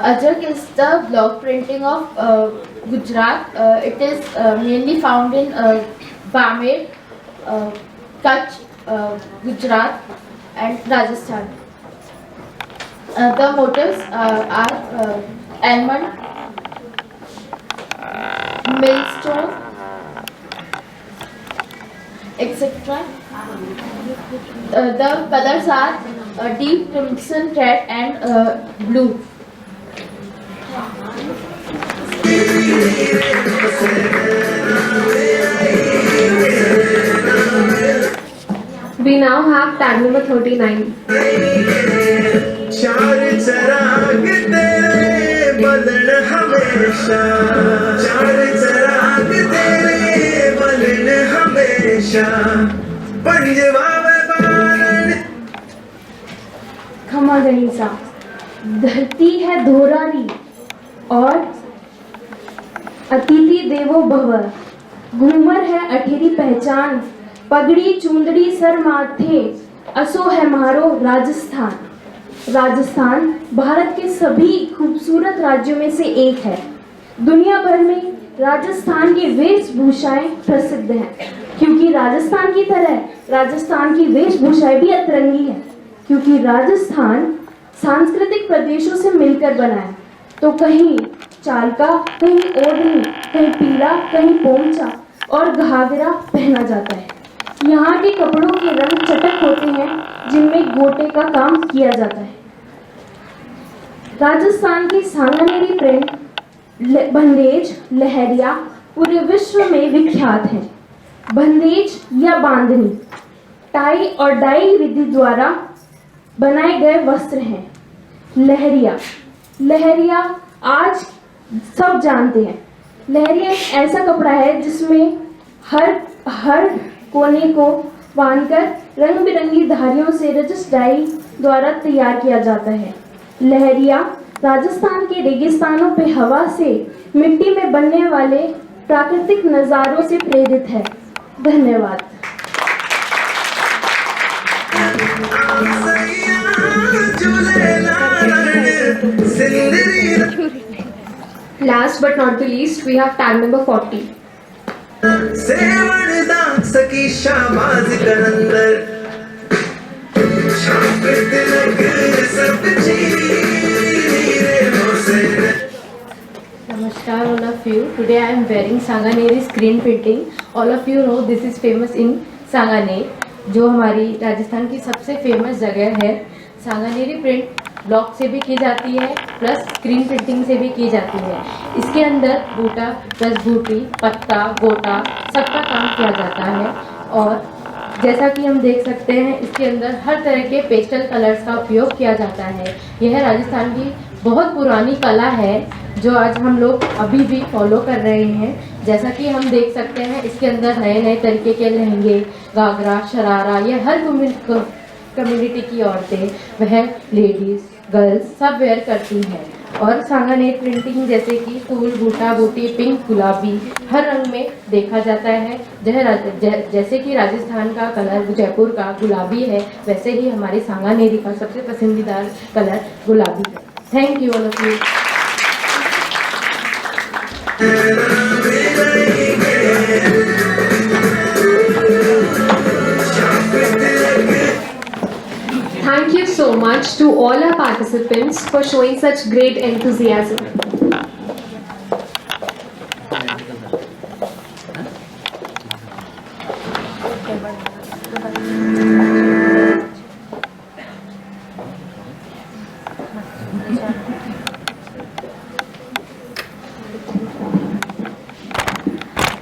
Ajrak is the block printing of Gujarat. It is mainly found in Bamer, Kutch, Gujarat and Rajasthan. The motifs are almond, millstone, etc. The colors are deep crimson, red and blue. We now have tag number 39. चार चराग तेरे बदन हमेशा, चार चराग तेरे बदन हमेशा, पंजवा में बारण। खमा गणिसा, धरती है धोरारी और अतिथि देवो भव, घूमर है अठेरी पहचान, पगड़ी चुंदड़ी सर माथे, असो है मारो राजस्थान। राजस्थान भारत के सभी खूबसूरत राज्यों में से एक है। दुनिया भर में राजस्थान की वेशभूषाएं प्रसिद्ध हैं, क्योंकि राजस्थान की तरह राजस्थान की वेशभूषाएं भी अतरंगी है, क्योंकि राजस्थान सांस्कृतिक प्रदेशों से मिलकर बना है। तो कहीं चालका, कहीं ओढ़नी, कहीं पीला, कहीं पोंचा और घाघरा पहना जाता है। यहाँ के कपड़ों के रंग चटक होते हैं, जिनमें गोटे का काम किया जाता है। राजस्थान की सांगानेरी प्रिंट, बंदेज, लहरिया पूरे विश्व में विख्यात हैं। बंदेज या बांधनी टाई और डाई विधि द्वारा बनाए गए वस्त्र हैं। लहरिया, लहरिया आज सब जानते हैं। लहरिया एक ऐसा कपड़ा है जिसमें हर कोने को बांधकर रंग बिरंगी धारियों से रजस डाई द्वारा तैयार किया जाता है। लहरिया राजस्थान के रेगिस्तानों पे हवा से मिट्टी में बनने वाले प्राकृतिक नज़ारों से प्रेरित है। धन्यवाद। Last but not the least, we have tag number 40. सकी शाबाज करंदर, छाप तिलक सब Namaskar all of you. Today I am wearing Sanganeri screen printing. All of you know this is famous in Sanganer, जो हमारी राजस्थान की सबसे फेमस जगह है। सांगानेरी प्रिंट ब्लॉक से भी की जाती है प्लस स्क्रीन प्रिंटिंग से भी की जाती है। इसके अंदर बूटा प्लस बूटी, पत्ता, गोटा सबका काम किया जाता है। और जैसा कि हम देख सकते हैं इसके अंदर हर तरह के पेस्टल कलर्स का उपयोग किया जाता है। यह राजस्थान की बहुत पुरानी कला है जो आज हम लोग अभी भी फॉलो कर रहे हैं। जैसा कि हम देख सकते हैं इसके अंदर नए नए तरीके के लहंगे, घाघरा, शरारा, ये हर कम्युनिटी की औरतें, वह लेडीज़, गर्ल्स सब वेयर करती हैं। और सांगानेर प्रिंटिंग जैसे कि फूल, बूटा, बूटी, पिंक, गुलाबी हर रंग में देखा जाता है। जैसे कि राजस्थान का कलर जयपुर का गुलाबी है, वैसे ही हमारी सांगानेरी का सबसे पसंदीदा कलर गुलाबी है। Thank you all of you. Thank you so much to all our participants for showing such great enthusiasm.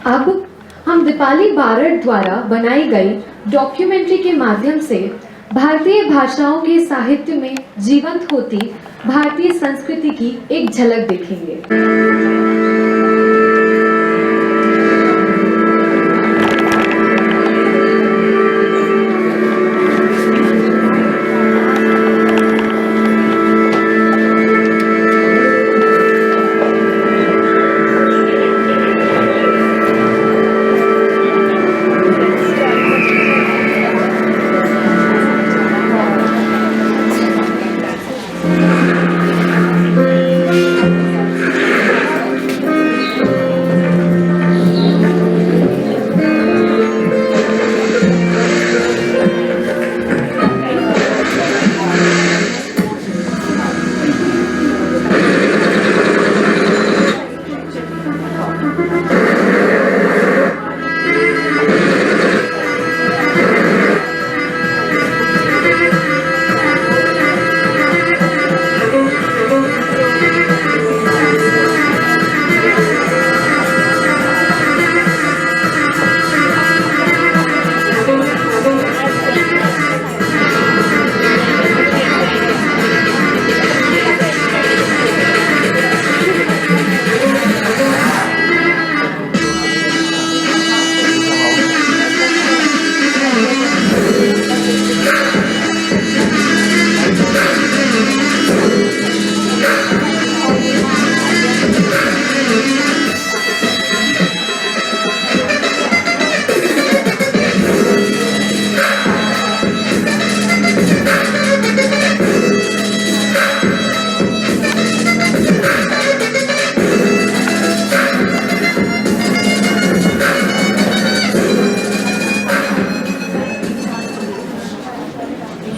अब हम दीपाली बारड द्वारा बनाई गई डॉक्यूमेंट्री के माध्यम से भारतीय भाषाओं के साहित्य में जीवंत होती भारतीय संस्कृति की एक झलक देखेंगे।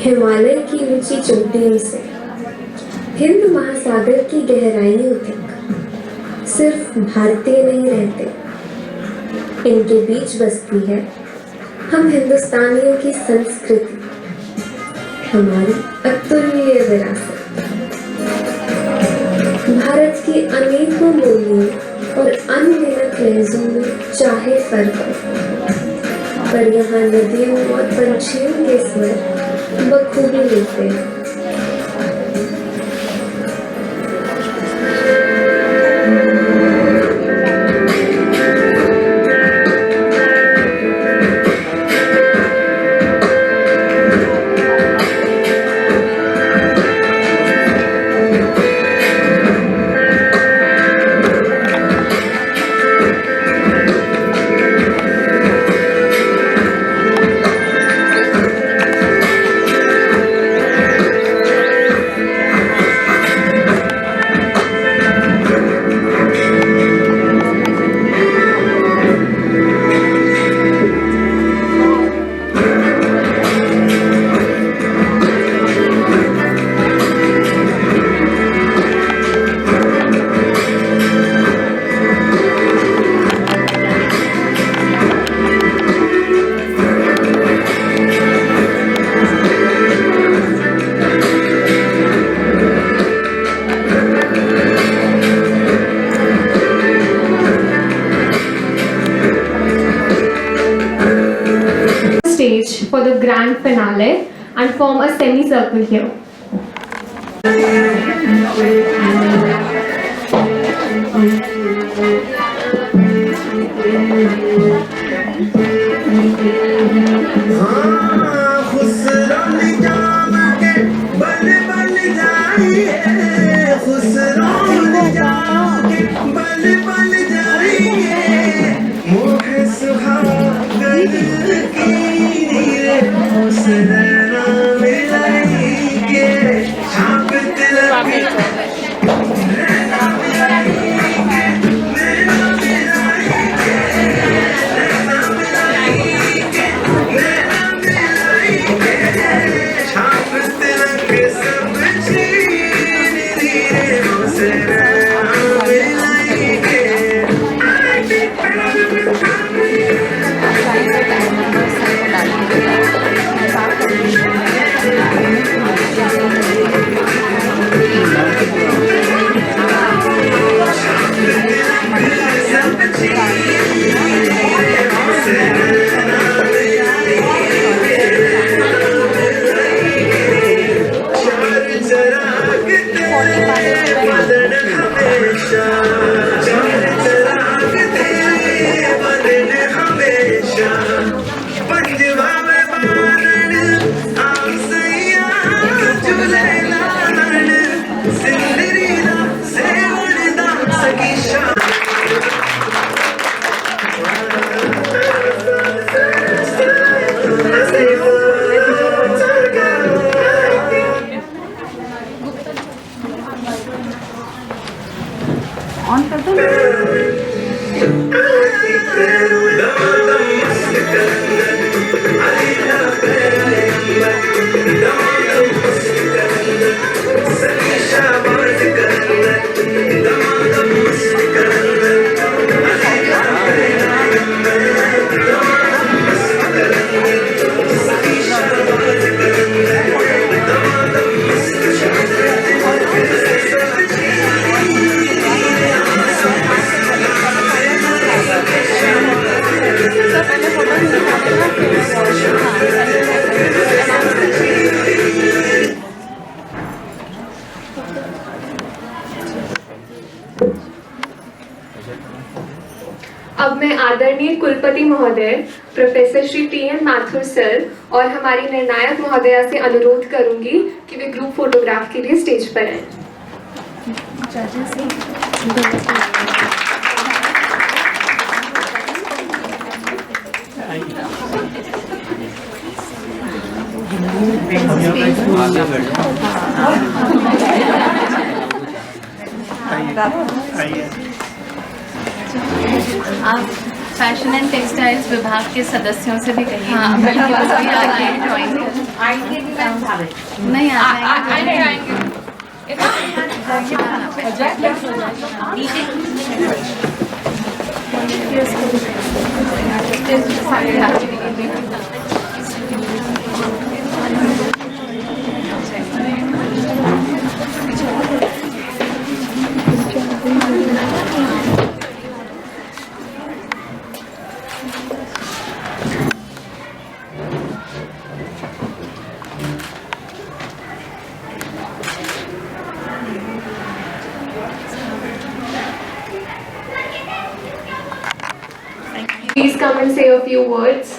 हिमालय की ऊंची चोटियों से हिंद महासागर की गहराइयों तक सिर्फ भारतीय नहीं रहते, इनके बीच बसती है हम हिंदुस्तानियों की संस्कृति, हमारी अतुल्य विरासत। भारत की अनेकों बोलियों और अनगिनत लहजों में चाहे फर्क हो, पर यहाँ नदियों और पंछियों के स्वर बखूबी मिलते हैं। Stage for the grand finale and form a semicircle here. खुश रंग जाम के बल बल जाइए, खुश रंग जाम के बल बल जाइए, मोह सुहागन की नीरे उस नैना मिलाइए, छाप तिलक अब मैं आदरणीय कुलपति महोदय professor Shri TN. Mathur sir और हमारी निर्णायक महोदया से अनुरोध करूंगी कि वे ग्रुप फोटोग्राफ के लिए स्टेज पर आए। आप फैशन एंड टेक्सटाइल्स विभाग के सदस्यों से भी कहिए। हाँ, बल्कि वो भी आ गए ड्राइंग आएंगे भी नहीं आएंगे। Please come and say a few words.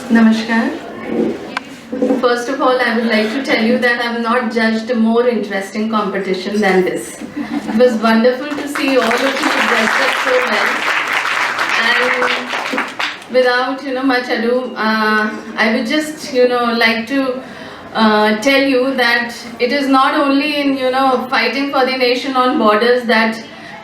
Namaskar. First of all, I would like to tell you that I have not judged a more interesting competition than this. It was wonderful to see all of you dressed up so well. And without much ado, I would just like to tell you that it is not only in fighting for the nation on borders that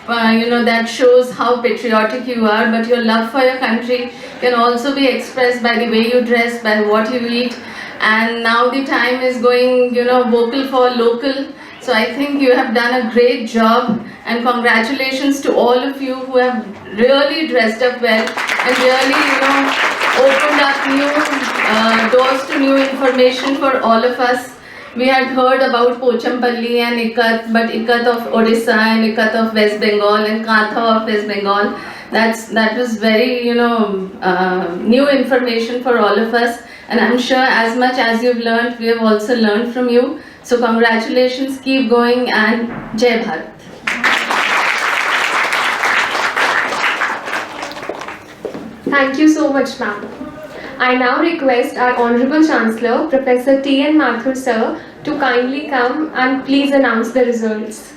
that shows how patriotic you are, but your love for your country can also be expressed by the way you dress, by what you eat. And now the time is going vocal for local. So I think you have done a great job, and congratulations to all of you who have really dressed up well and really opened up new doors to new information for all of us. we had heard about Pochampalli and Ikat, but Ikat of Odisha and Ikat of West Bengal and Katha of West Bengal. That was very, new information for all of us. And I'm sure as much as you've learned, we have also learned from you. So congratulations, keep going, and Jai Bharat. Thank you so much, ma'am. I now request our Honorable Chancellor, Professor T.N. Mathur sir, to kindly come and please announce the results.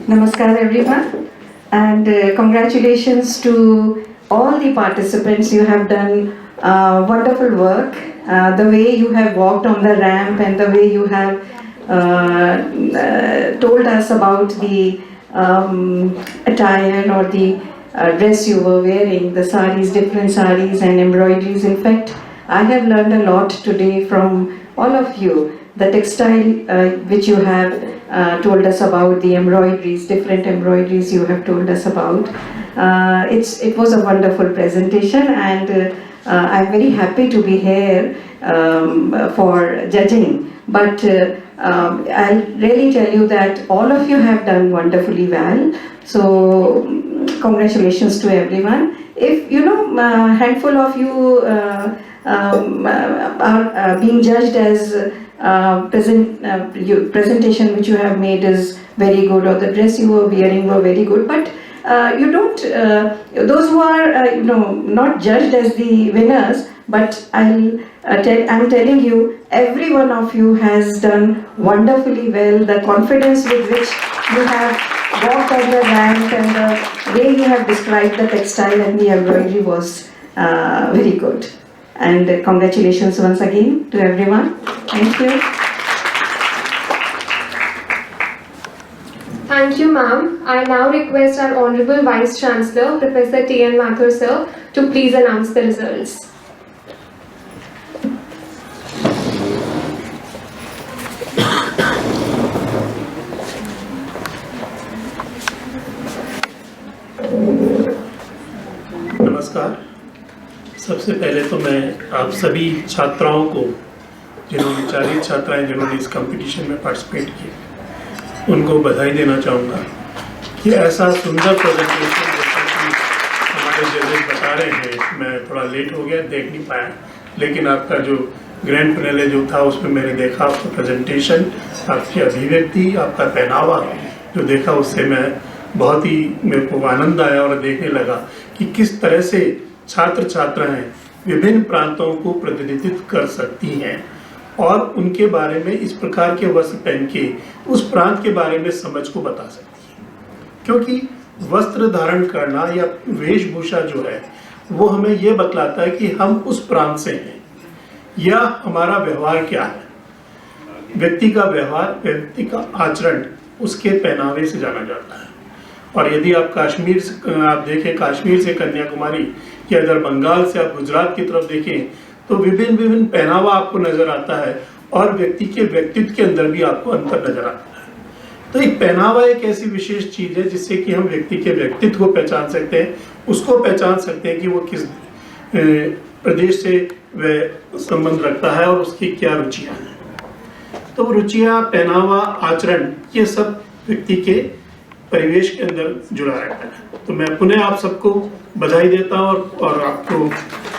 Namaskar everyone, and congratulations to all the participants. You have done wonderful work. The way you have walked on the ramp and the way you have told us about the attire or the dress you were wearing, the saris, different saris and embroideries. In fact, I have learned a lot today from all of you. The textile which you have told us about, the embroideries, different embroideries you have told us about. It was a wonderful presentation, and I'm very happy to be here for judging. But I'll really tell you that all of you have done wonderfully well. So congratulations to everyone. If a handful of you are being judged as presentation which you have made is very good, or the dress you were wearing were very good, but you don't, those who are not judged as the winners, but I'm telling you, every one of you has done wonderfully well. The confidence with which you have walked on the ramp and the way you have described the textile and the embroidery was very good. And congratulations once again to everyone. Thank you. Thank you, ma'am. I now request our Honorable Vice Chancellor, Professor T.N. Mathur sir, to please announce the results. नमस्कार। सबसे पहले तो मैं आप सभी छात्राओं को, जिन्होंने 40 छात्राएं जिन्होंने इस कंपटीशन में पार्टिसिपेट किए, उनको बधाई देना चाहूँगा कि ऐसा सुंदर प्रेजेंटेशन जैसा कि हमारे जजेस बता रहे हैं। मैं थोड़ा लेट हो गया, देख नहीं पाया, लेकिन आपका जो ग्रैंड फिनाले जो था उसमें मैंने देखा आपका प्रेजेंटेशन, आपकी अभिव्यक्ति, आपका पहनावा जो देखा, उससे मैं बहुत ही मेरे को आनंद आया और देखने लगा कि किस तरह से छात्र छात्राएं विभिन्न प्रांतों को प्रतिनिधित्व कर सकती हैं और उनके बारे में इस प्रकार के वस्त्र पहन के उस प्रांत के बारे में समझ को बता सकती हैं। क्योंकि वस्त्र धारण करना या वेशभूषा जो है वो हमें ये बतलाता है कि हम उस प्रांत से हैं या हमारा व्यवहार क्या है। व्यक्ति का व्यवहार, व्यक्ति का आचरण उसके पहनावे से जाना जाता है। और यदि आप कश्मीर से आप देखें, कश्मीर से कन्याकुमारी या इधर बंगाल से आप गुजरात की तरफ देखें तो विभिन्न पहनावा आपको नजर आता है और व्यक्ति के व्यक्तित्व के अंदर भी आपको अंतर नजर आता है। तो एक पहनावा एक ऐसी विशेष चीज है जिससे कि हम व्यक्ति के व्यक्तित्व को पहचान सकते हैं, उसको पहचान सकते हैं कि वो किस प्रदेश से वह संबंध रखता है और उसकी क्या रुचियां हैं। तो रुचियां, पहनावा, आचरण, ये सब व्यक्ति के परिवेश के अंदर जुड़ा रहता है। तो मैं पुनः आप सबको बधाई देता हूँ और आपको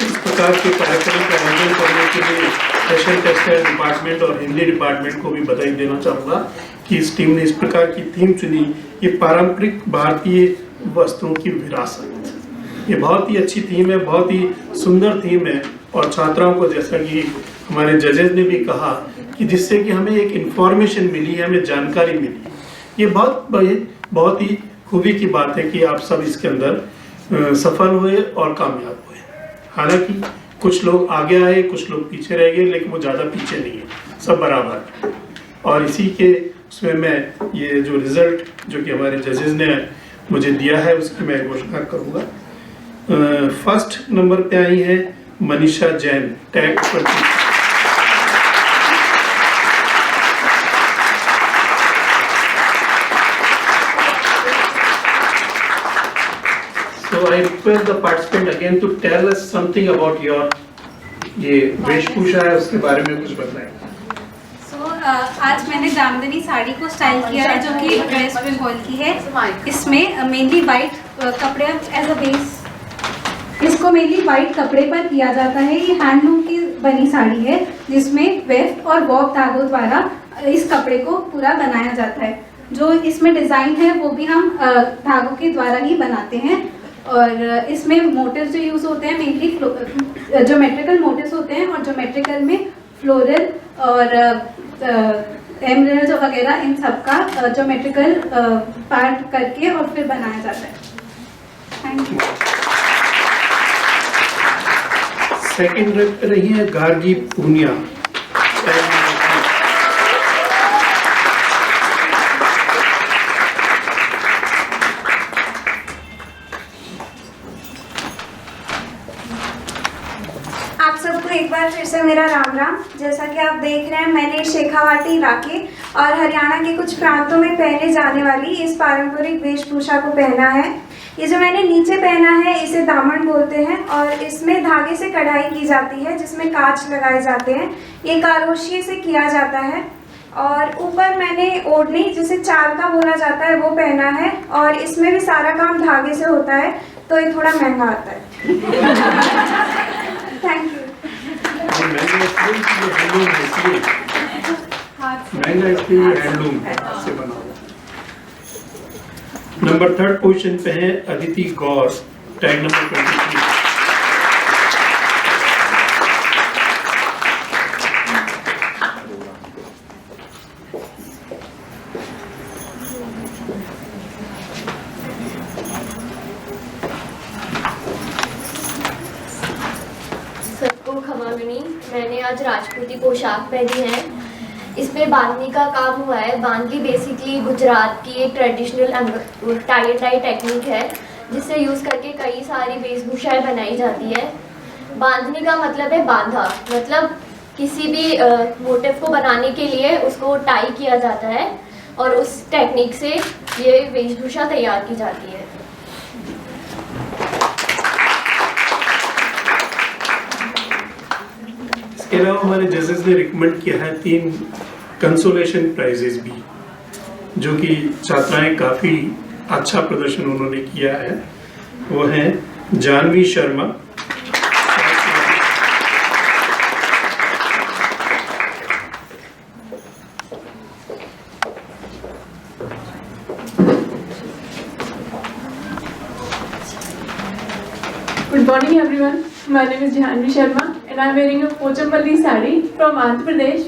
इस प्रकार के कार्यक्रम का आयोजन करने के लिए फैशन टेक्सटाइल डिपार्टमेंट और हिंदी डिपार्टमेंट को भी बधाई देना चाहूँगा कि इस टीम ने इस प्रकार की थीम चुनी, ये पारंपरिक भारतीय वस्त्रों की विरासत। ये बहुत ही अच्छी थीम है, बहुत ही सुंदर थीम है और छात्राओं को, जैसा कि हमारे जजेस ने भी कहा, कि जिससे कि हमें एक इंफॉर्मेशन मिली, हमें जानकारी मिली। ये बहुत ही खूबी की बात है कि आप सब इसके अंदर सफल हुए और कामयाब हुए। हालांकि कुछ लोग आगे आए, कुछ लोग पीछे रह गए, लेकिन वो ज़्यादा पीछे नहीं है, सब बराबर। और इसी के उसमें मैं ये जो रिजल्ट जो कि हमारे जजेस ने मुझे दिया है उसकी मैं घोषणा करूँगा। फर्स्ट नंबर पे आई है Manisha Jain, tag 20। request the participant again to tell us something about your ये वेशभूषा है उसके बारे में कुछ बताएं। आज मैंने जामदनी साड़ी को स्टाइल किया है जो कि वेस्ट बंगाल की है। इसमें मेनली वाइट कपड़े एज अ बेस, इसको मेनली वाइट कपड़े पर किया जाता है। ये हैंडलूम की बनी साड़ी है जिसमें वेस्ट और वॉक धागों द्वारा इस कपड़े को पूरा बनाया जाता है। जो इसमें डिज़ाइन है वो भी हम धागों के द्वारा ही बनाते हैं। और इसमें मोटिव्स जो यूज़ होते हैं मेनली ज्योमेट्रिकल मोटिव्स होते हैं, और ज्योमेट्रिकल में फ्लोरल और एमरल्ड वगैरह इन सब का ज्योमेट्रिकल पार्ट करके और फिर बनाया जाता है। Thank you. सेकंड रही है गार्गी पूनिया। आप सबको एक बार फिर से मेरा राम राम। जैसा कि आप देख रहे हैं मैंने शेखावाटी इलाके और हरियाणा के कुछ प्रांतों में पहने जाने वाली इस पारंपरिक वेशभूषा को पहना है। ये जो मैंने नीचे पहना है इसे दामन बोलते हैं और इसमें धागे से कढ़ाई की जाती है जिसमें कांच लगाए जाते हैं। ये कारोशिए से किया जाता है। और ऊपर मैंने ओढ़नी जिसे चारका बोला जाता है वो पहना है और इसमें भी सारा काम धागे से होता है तो ये थोड़ा महंगा आता है। Thank you. महंगा इसलिए हैंडलूम से बना हुआ। नंबर 3 पोजीशन पे है अदिति गौर, टैग नंबर 23। सबको खमा गनी। मैंने आज राजपूती पोशाक पहनी है। इसमें बांधनी का काम हुआ है। बांधनी बेसिकली गुजरात की एक traditional tie and dye technique है जिससे यूज़ करके कई सारी वेशभूषाएं बनाई जाती है। बांधनी का मतलब है बांधा, मतलब किसी भी मोटिव को बनाने के लिए उसको टाई किया जाता है और उस टेक्निक से ये वेशभूषा तैयार की जाती है। इसके अलावा हमारे जजेस ने रिकमेंड किया है 3 कंसोलेशन प्राइजेस भी, जो कि छात्राएं काफ़ी अच्छा प्रदर्शन उन्होंने किया है। वो हैं Janvi Sharma, Good morning everyone. My name is Janvi Sharma and I am wearing a Pochampalli sari from Andhra Pradesh.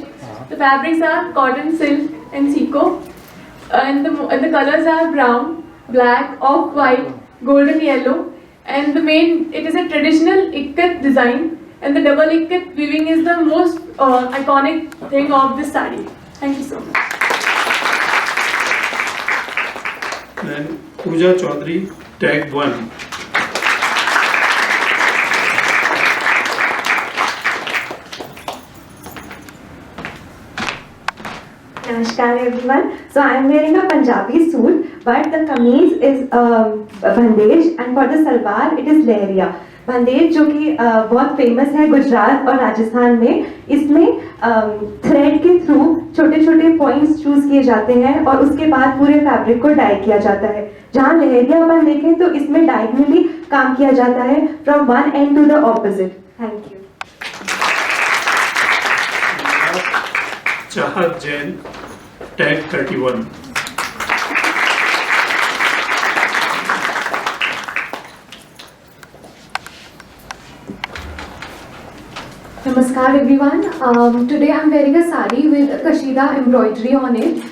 The fabrics are cotton, silk and seco and the colors are brown, black, off-white, golden yellow, and it is a traditional ikkat design, and the double ikkat weaving is the most iconic thing of this sari. Thank you so much. Then Pooja Chaudhary, tag 1। Namaskar everyone. So I am wearing a Punjabi suit, but the kameez is bandej and for the salwar it is lehriya. बंदेज जो कि बहुत famous है गुजरात और राजस्थान में। इसमें thread के through छोटे छोटे पॉइंट्स चूज किए जाते हैं और उसके बाद पूरे फैब्रिक को डाई किया जाता है। जहाँ लहरिया अपन देखें तो इसमें डायगनली काम किया जाता है from one and two the opposite. Thank you. Chahat Jain, tag 31। Namaskar everyone. Today I am wearing a sari with Kashida embroidery on it,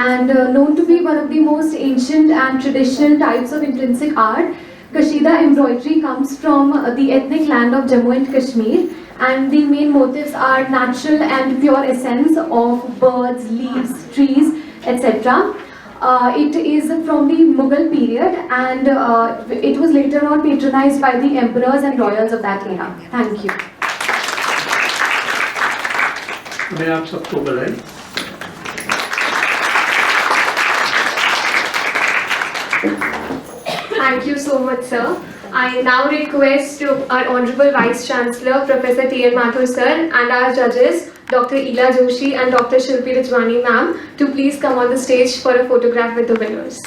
and known to be one of the most ancient and traditional types of intrinsic art. Kashida embroidery comes from the ethnic land of Jammu and Kashmir, and the main motifs are natural and pure essence of birds, leaves, trees, etc. It is from the Mughal period, and it was later on patronized by the emperors and royals of that era. Thank you. मैं आप सबको बधाई। Thank you so much, sir. I now request our Honorable Vice Chancellor, Professor T.N. Mathur Sir, and our judges, Dr. Ila Joshi and Dr. Shilpi Rajwani ma'am, to please come on the stage for a photograph with the winners.